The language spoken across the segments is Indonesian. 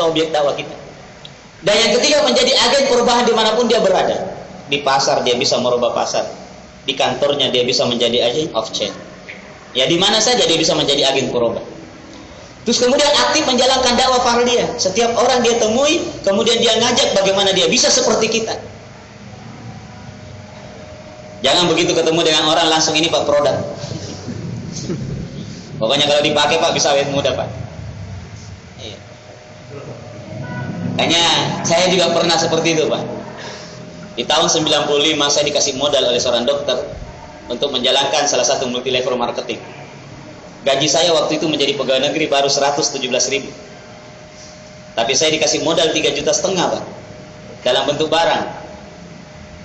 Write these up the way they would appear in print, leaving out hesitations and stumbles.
atau objek dakwah kita. Dan yang ketiga, menjadi agen perubahan dimanapun dia berada. Di pasar dia bisa merubah pasar, di kantornya dia bisa menjadi agent of change. Ya di mana saja dia bisa menjadi agen perubahan. Terus kemudian aktif menjalankan dakwah fardiyah. Setiap orang dia temui, kemudian dia ngajak bagaimana dia bisa seperti kita. Jangan begitu ketemu dengan orang langsung ini Pak produk. Pokoknya kalau dipakai Pak bisa awet muda Pak. Iya. Kayaknya saya juga pernah seperti itu Pak. Di tahun 95 saya dikasih modal oleh seorang dokter untuk menjalankan salah satu multi level marketing. Gaji saya waktu itu menjadi pegawai negeri baru 117.000. Tapi saya dikasih modal 3,5 juta Pak. Dalam bentuk barang.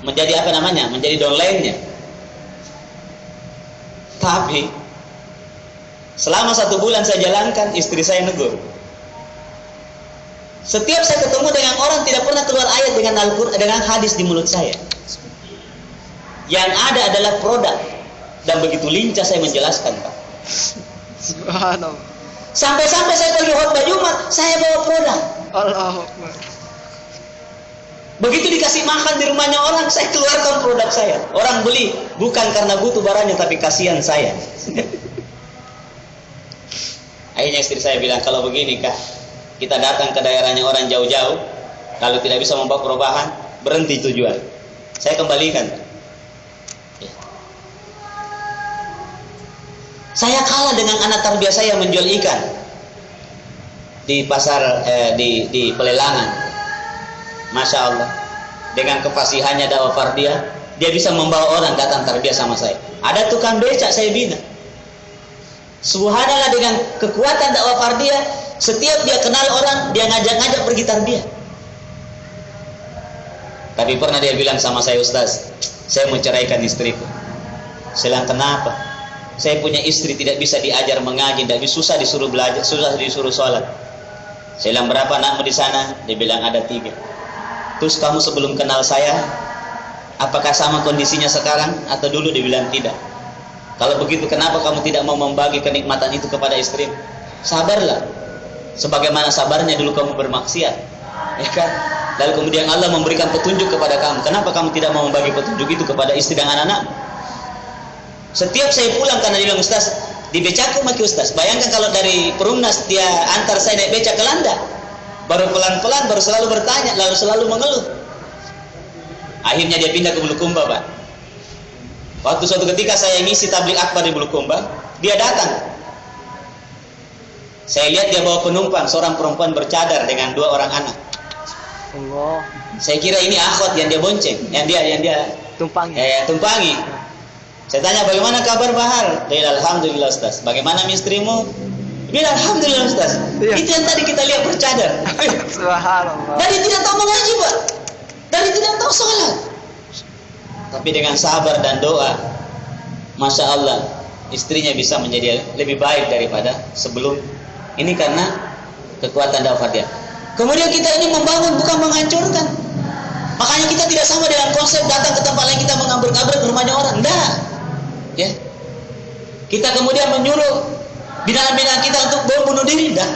Menjadi apa namanya? Menjadi downline-nya. Tapi selama 1 bulan saya jalankan, istri saya negur. Setiap saya ketemu dengan orang tidak pernah keluar ayat dengan Al-Quran, dengan hadis di mulut saya. Yang ada adalah produk. Dan begitu lincah saya menjelaskan Pak. Subhanallah. Sampai-sampai saya pergi khutbah Jumat, saya bawa produk. Allahu Akbar. Begitu dikasih makan di rumahnya orang, saya keluarkan produk saya. Orang beli bukan karena butuh barangnya, tapi kasihan saya. Akhirnya istri saya bilang, kalau begini Kak, kita datang ke daerahnya orang jauh-jauh, kalau tidak bisa membawa perubahan, berhenti tujuan. Saya kembalikan. Ya. Saya kalah dengan anak tarbiyah saya menjual ikan di pasar, di pelelangan. Masya Allah, dengan kefasihannya dakwah fardiyah, dia bisa membawa orang datang tarbiyah sama saya. Ada tukang becak saya bina. Subhanallah, dengan kekuatan dakwah fardiyah, setiap dia kenal orang, dia ngajak-ngajak pergi tarbiyah. Tapi pernah dia bilang sama saya, Ustaz, saya mau ceraikan istriku. Saya bilang, kenapa? Saya punya istri tidak bisa diajar mengaji, tidak susah disuruh belajar, susah disuruh sholat. Saya bilang, berapa anakmu di sana? Dia bilang, ada 3. Terus kamu sebelum kenal saya, apakah sama kondisinya sekarang atau dulu? Dia bilang, tidak. Kalau begitu, kenapa kamu tidak mau membagi kenikmatan itu kepada istri? Sabarlah. Sebagaimana sabarnya dulu kamu bermaksiat, ya kan? Lalu kemudian Allah memberikan petunjuk kepada kamu. Kenapa kamu tidak mau membagi petunjuk itu kepada istri dan anak-anak? Setiap saya pulang, karena dia bilang, Ustaz, di becakku maki Ustaz. Bayangkan kalau dari Perumnas dia antar saya naik becak ke Landak, baru pelan-pelan, baru selalu bertanya, lalu selalu mengeluh. Akhirnya dia pindah ke Bulukumba Pak. Waktu suatu ketika saya ngisi tabligh akbar di Bulukumba, dia datang. Saya lihat dia bawa penumpang, seorang perempuan bercadar dengan 2 orang anak. Allah. Saya kira ini akhwat yang dia bonceng, yang dia tumpangi. Tumpangi. Saya tanya, bagaimana kabar Bahar? Dia bilang, alhamdulillah Ustaz. Bagaimana istrimu? Dia bilang, alhamdulillah Ustaz. Iya. Itu yang tadi kita lihat bercadar. Subhanallah. Dari tidak tahu mengaji Pak, dari tidak tahu sholat, tapi dengan sabar dan doa, Masya Allah, istrinya bisa menjadi lebih baik daripada sebelum. Ini karena kekuatan dakwah dia. Kemudian kita ini membangun, bukan menghancurkan. Makanya kita tidak sama dengan konsep datang ke tempat lain kita mengabrak-abrak rumahnya orang. Enggak. Ya. Kita kemudian menyuruh binaan-binaan kita untuk bunuh diri. Enggak.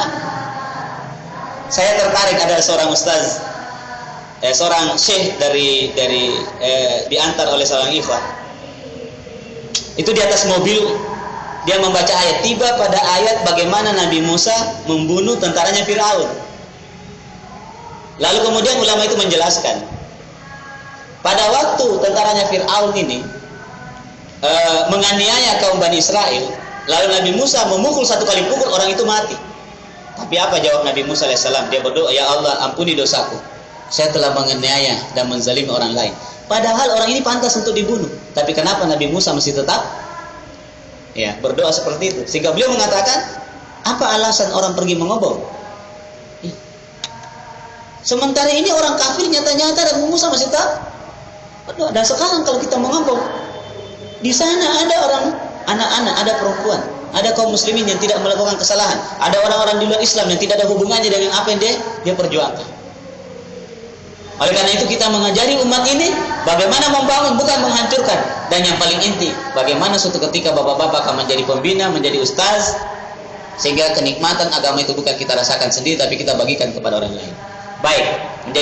Saya tertarik, ada seorang ustaz, seorang syekh diantar oleh seorang ikhwah. Itu di atas mobil. Dia membaca ayat, tiba pada ayat bagaimana Nabi Musa membunuh tentaranya Fir'aun. Lalu kemudian ulama itu menjelaskan, pada waktu tentaranya Fir'aun ini menganiaya kaum Bani Israel, lalu Nabi Musa memukul 1 kali pukul, orang itu mati. Tapi apa jawab Nabi Musa AS? Dia berdoa, ya Allah ampuni dosaku, saya telah menganiaya dan menzalimi orang lain. Padahal orang ini pantas untuk dibunuh. Tapi kenapa Nabi Musa masih tetap berdoa seperti itu? Sehingga beliau mengatakan, apa alasan orang pergi mengobong? Sementara ini orang kafir nyata-nyata dan Musa masih tetap berdoa. Dan sekarang kalau kita mengobong, di sana ada orang, anak-anak, ada perempuan, ada kaum muslimin yang tidak melakukan kesalahan, ada orang-orang di luar Islam yang tidak ada hubungannya dengan apa yang dia perjuangkan. Oleh karena itu kita mengajari umat ini bagaimana membangun, bukan menghancurkan. Dan yang paling inti, bagaimana suatu ketika bapak-bapak akan menjadi pembina, menjadi ustaz, Sehingga kenikmatan agama itu bukan kita rasakan sendiri, tapi kita bagikan kepada orang lain. Baik, menjadi